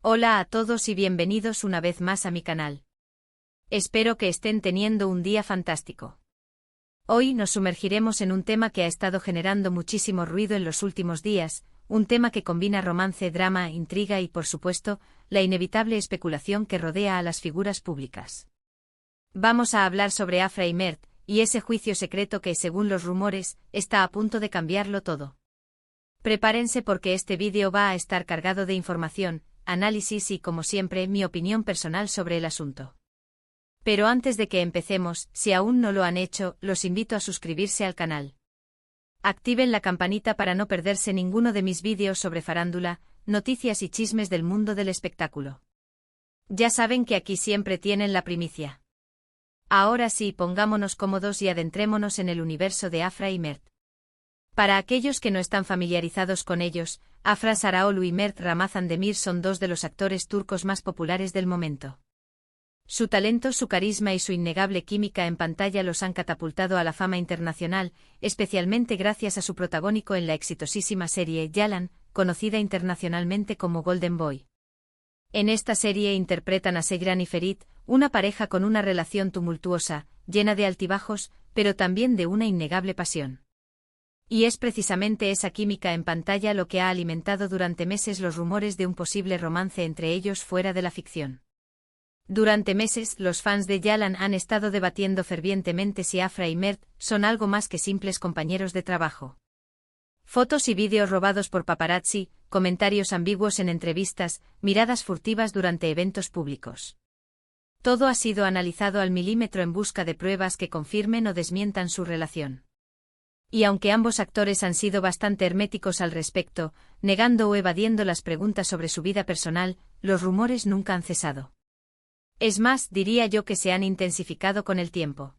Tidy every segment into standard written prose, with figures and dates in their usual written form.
Hola a todos y bienvenidos una vez más a mi canal. Espero que estén teniendo un día fantástico. Hoy nos sumergiremos en un tema que ha estado generando muchísimo ruido en los últimos días, un tema que combina romance, drama, intriga y, por supuesto, la inevitable especulación que rodea a las figuras públicas. Vamos a hablar sobre Afra y Mert, y ese juicio secreto que, según los rumores, está a punto de cambiarlo todo. Prepárense porque este vídeo va a estar cargado de información, análisis y, como siempre, mi opinión personal sobre el asunto. Pero antes de que empecemos, si aún no lo han hecho, los invito a suscribirse al canal. Activen la campanita para no perderse ninguno de mis vídeos sobre farándula, noticias y chismes del mundo del espectáculo. Ya saben que aquí siempre tienen la primicia. Ahora sí, pongámonos cómodos y adentrémonos en el universo de Afra y Mert. Para aquellos que no están familiarizados con ellos, Afra Sarıoğlu y Mert Ramazan Demir son dos de los actores turcos más populares del momento. Su talento, su carisma y su innegable química en pantalla los han catapultado a la fama internacional, especialmente gracias a su protagónico en la exitosísima serie Yalan, conocida internacionalmente como Golden Boy. En esta serie interpretan a Seyran y Ferit, una pareja con una relación tumultuosa, llena de altibajos, pero también de una innegable pasión. Y es precisamente esa química en pantalla lo que ha alimentado durante meses los rumores de un posible romance entre ellos fuera de la ficción. Durante meses, los fans de Yalan han estado debatiendo fervientemente si Afra y Mert son algo más que simples compañeros de trabajo. Fotos y vídeos robados por paparazzi, comentarios ambiguos en entrevistas, miradas furtivas durante eventos públicos. Todo ha sido analizado al milímetro en busca de pruebas que confirmen o desmientan su relación. Y aunque ambos actores han sido bastante herméticos al respecto, negando o evadiendo las preguntas sobre su vida personal, los rumores nunca han cesado. Es más, diría yo que se han intensificado con el tiempo.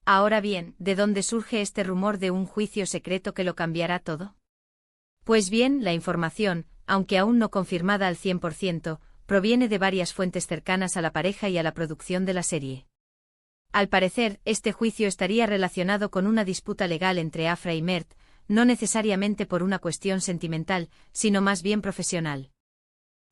Ahora bien, ¿de dónde surge este rumor de un juicio secreto que lo cambiará todo? Pues bien, la información, aunque aún no confirmada al 100%, proviene de varias fuentes cercanas a la pareja y a la producción de la serie. Al parecer, este juicio estaría relacionado con una disputa legal entre Afra y Mert, no necesariamente por una cuestión sentimental, sino más bien profesional.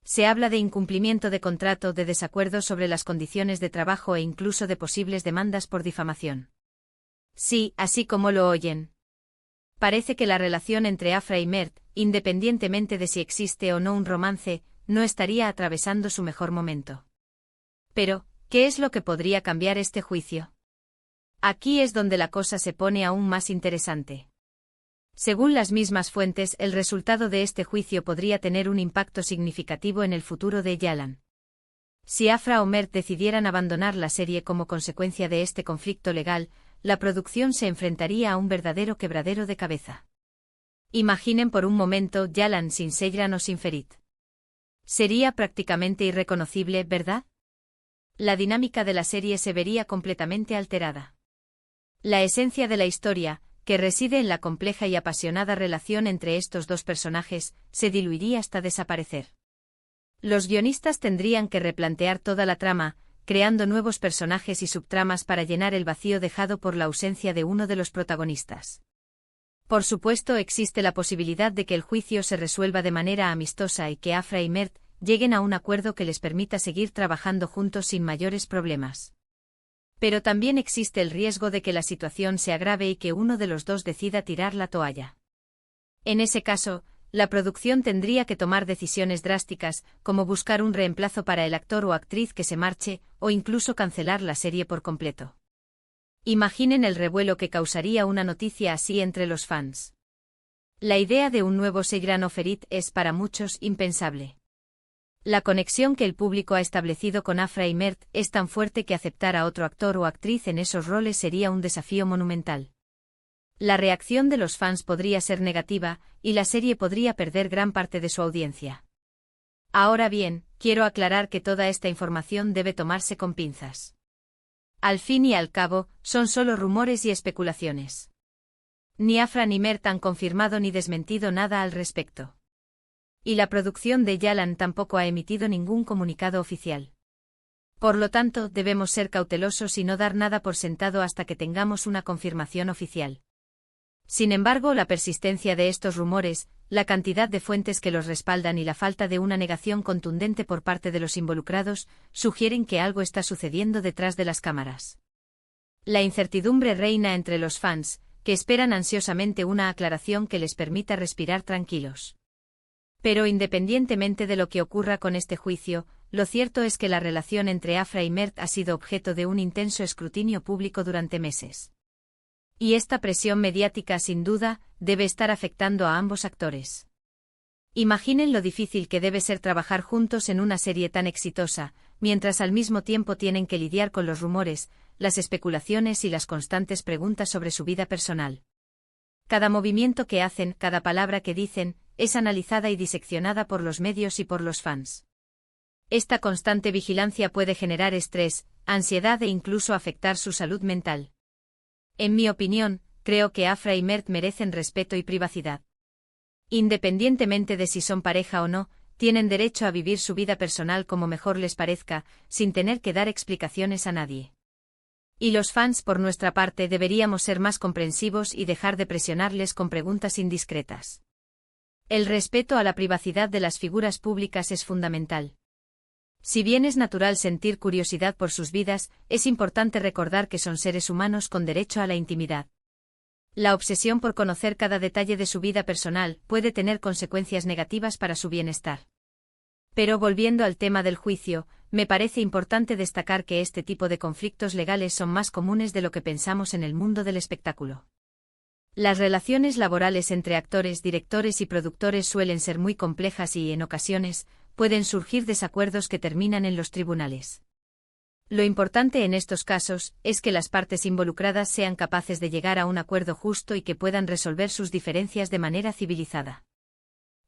Se habla de incumplimiento de contrato, de desacuerdos sobre las condiciones de trabajo e incluso de posibles demandas por difamación. Sí, así como lo oyen. Parece que la relación entre Afra y Mert, independientemente de si existe o no un romance, no estaría atravesando su mejor momento. Pero, ¿qué es lo que podría cambiar este juicio? Aquí es donde la cosa se pone aún más interesante. Según las mismas fuentes, el resultado de este juicio podría tener un impacto significativo en el futuro de Yalan. Si Afra o Mert decidieran abandonar la serie como consecuencia de este conflicto legal, la producción se enfrentaría a un verdadero quebradero de cabeza. Imaginen por un momento Yalan sin Seyran o sin Ferit. Sería prácticamente irreconocible, ¿verdad? La dinámica de la serie se vería completamente alterada. La esencia de la historia, que reside en la compleja y apasionada relación entre estos dos personajes, se diluiría hasta desaparecer. Los guionistas tendrían que replantear toda la trama, creando nuevos personajes y subtramas para llenar el vacío dejado por la ausencia de uno de los protagonistas. Por supuesto, existe la posibilidad de que el juicio se resuelva de manera amistosa y que Afra y Mert lleguen a un acuerdo que les permita seguir trabajando juntos sin mayores problemas. Pero también existe el riesgo de que la situación se agrave y que uno de los dos decida tirar la toalla. En ese caso, la producción tendría que tomar decisiones drásticas, como buscar un reemplazo para el actor o actriz que se marche, o incluso cancelar la serie por completo. Imaginen el revuelo que causaría una noticia así entre los fans. La idea de un nuevo Seyran o Ferit es para muchos impensable. La conexión que el público ha establecido con Afra y Mert es tan fuerte que aceptar a otro actor o actriz en esos roles sería un desafío monumental. La reacción de los fans podría ser negativa, y la serie podría perder gran parte de su audiencia. Ahora bien, quiero aclarar que toda esta información debe tomarse con pinzas. Al fin y al cabo, son solo rumores y especulaciones. Ni Afra ni Mert han confirmado ni desmentido nada al respecto. Y la producción de Yalan tampoco ha emitido ningún comunicado oficial. Por lo tanto, debemos ser cautelosos y no dar nada por sentado hasta que tengamos una confirmación oficial. Sin embargo, la persistencia de estos rumores, la cantidad de fuentes que los respaldan y la falta de una negación contundente por parte de los involucrados, sugieren que algo está sucediendo detrás de las cámaras. La incertidumbre reina entre los fans, que esperan ansiosamente una aclaración que les permita respirar tranquilos. Pero independientemente de lo que ocurra con este juicio, lo cierto es que la relación entre Afra y Mert ha sido objeto de un intenso escrutinio público durante meses. Y esta presión mediática, sin duda, debe estar afectando a ambos actores. Imaginen lo difícil que debe ser trabajar juntos en una serie tan exitosa, mientras al mismo tiempo tienen que lidiar con los rumores, las especulaciones y las constantes preguntas sobre su vida personal. Cada movimiento que hacen, cada palabra que dicen, es analizada y diseccionada por los medios y por los fans. Esta constante vigilancia puede generar estrés, ansiedad e incluso afectar su salud mental. En mi opinión, creo que Afra y Mert merecen respeto y privacidad. Independientemente de si son pareja o no, tienen derecho a vivir su vida personal como mejor les parezca, sin tener que dar explicaciones a nadie. Y los fans, por nuestra parte, deberíamos ser más comprensivos y dejar de presionarles con preguntas indiscretas. El respeto a la privacidad de las figuras públicas es fundamental. Si bien es natural sentir curiosidad por sus vidas, es importante recordar que son seres humanos con derecho a la intimidad. La obsesión por conocer cada detalle de su vida personal puede tener consecuencias negativas para su bienestar. Pero volviendo al tema del juicio, me parece importante destacar que este tipo de conflictos legales son más comunes de lo que pensamos en el mundo del espectáculo. Las relaciones laborales entre actores, directores y productores suelen ser muy complejas y, en ocasiones, pueden surgir desacuerdos que terminan en los tribunales. Lo importante en estos casos es que las partes involucradas sean capaces de llegar a un acuerdo justo y que puedan resolver sus diferencias de manera civilizada.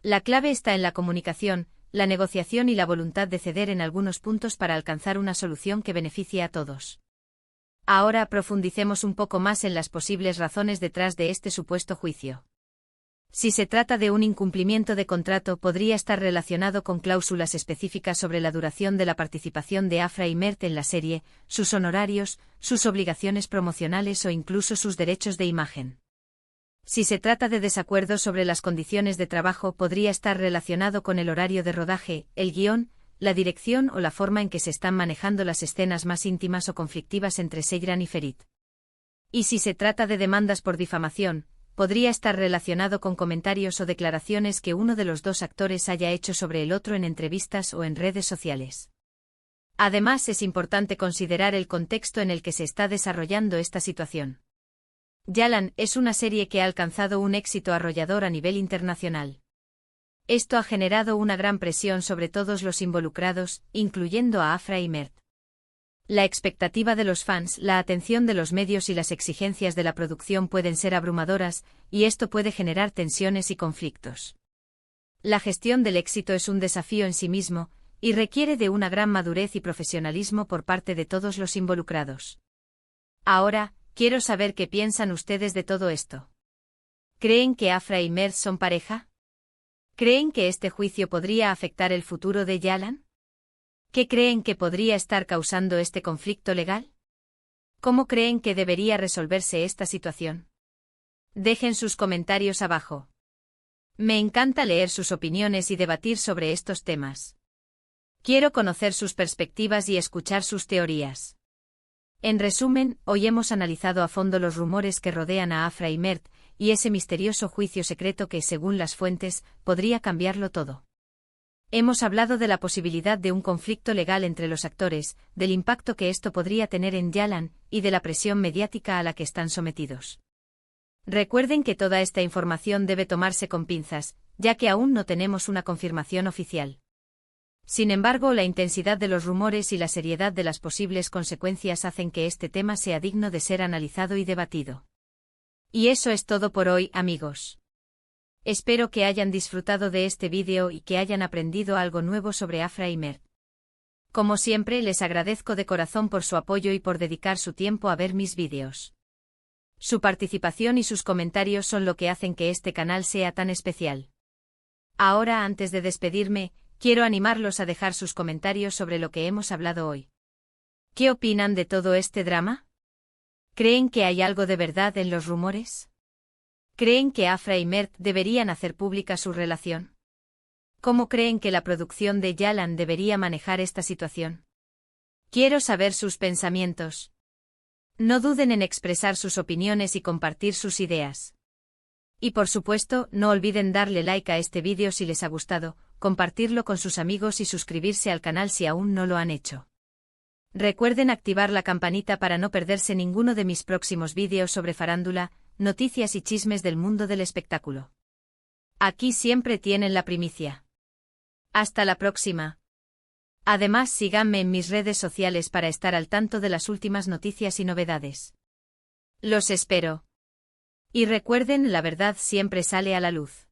La clave está en la comunicación, la negociación y la voluntad de ceder en algunos puntos para alcanzar una solución que beneficie a todos. Ahora profundicemos un poco más en las posibles razones detrás de este supuesto juicio. Si se trata de un incumplimiento de contrato, podría estar relacionado con cláusulas específicas sobre la duración de la participación de Afra y Mert en la serie, sus honorarios, sus obligaciones promocionales o incluso sus derechos de imagen. Si se trata de desacuerdos sobre las condiciones de trabajo, podría estar relacionado con el horario de rodaje, el guión, la dirección o la forma en que se están manejando las escenas más íntimas o conflictivas entre Seyran y Ferit. Y si se trata de demandas por difamación, podría estar relacionado con comentarios o declaraciones que uno de los dos actores haya hecho sobre el otro en entrevistas o en redes sociales. Además, es importante considerar el contexto en el que se está desarrollando esta situación. Yalan es una serie que ha alcanzado un éxito arrollador a nivel internacional. Esto ha generado una gran presión sobre todos los involucrados, incluyendo a Afra y Mert. La expectativa de los fans, la atención de los medios y las exigencias de la producción pueden ser abrumadoras, y esto puede generar tensiones y conflictos. La gestión del éxito es un desafío en sí mismo, y requiere de una gran madurez y profesionalismo por parte de todos los involucrados. Ahora, quiero saber qué piensan ustedes de todo esto. ¿Creen que Afra y Mert son pareja? ¿Creen que este juicio podría afectar el futuro de Yalan? ¿Qué creen que podría estar causando este conflicto legal? ¿Cómo creen que debería resolverse esta situación? Dejen sus comentarios abajo. Me encanta leer sus opiniones y debatir sobre estos temas. Quiero conocer sus perspectivas y escuchar sus teorías. En resumen, hoy hemos analizado a fondo los rumores que rodean a Afra y Mert, y ese misterioso juicio secreto que, según las fuentes, podría cambiarlo todo. Hemos hablado de la posibilidad de un conflicto legal entre los actores, del impacto que esto podría tener en Yalan, y de la presión mediática a la que están sometidos. Recuerden que toda esta información debe tomarse con pinzas, ya que aún no tenemos una confirmación oficial. Sin embargo, la intensidad de los rumores y la seriedad de las posibles consecuencias hacen que este tema sea digno de ser analizado y debatido. Y eso es todo por hoy, amigos. Espero que hayan disfrutado de este vídeo y que hayan aprendido algo nuevo sobre Afra y Mert. Como siempre, les agradezco de corazón por su apoyo y por dedicar su tiempo a ver mis vídeos. Su participación y sus comentarios son lo que hacen que este canal sea tan especial. Ahora, antes de despedirme, quiero animarlos a dejar sus comentarios sobre lo que hemos hablado hoy. ¿Qué opinan de todo este drama? ¿Creen que hay algo de verdad en los rumores? ¿Creen que Afra y Mert deberían hacer pública su relación? ¿Cómo creen que la producción de Yalan debería manejar esta situación? Quiero saber sus pensamientos. No duden en expresar sus opiniones y compartir sus ideas. Y por supuesto, no olviden darle like a este vídeo si les ha gustado, compartirlo con sus amigos y suscribirse al canal si aún no lo han hecho. Recuerden activar la campanita para no perderse ninguno de mis próximos vídeos sobre farándula, noticias y chismes del mundo del espectáculo. Aquí siempre tienen la primicia. Hasta la próxima. Además, síganme en mis redes sociales para estar al tanto de las últimas noticias y novedades. Los espero. Y recuerden, la verdad siempre sale a la luz.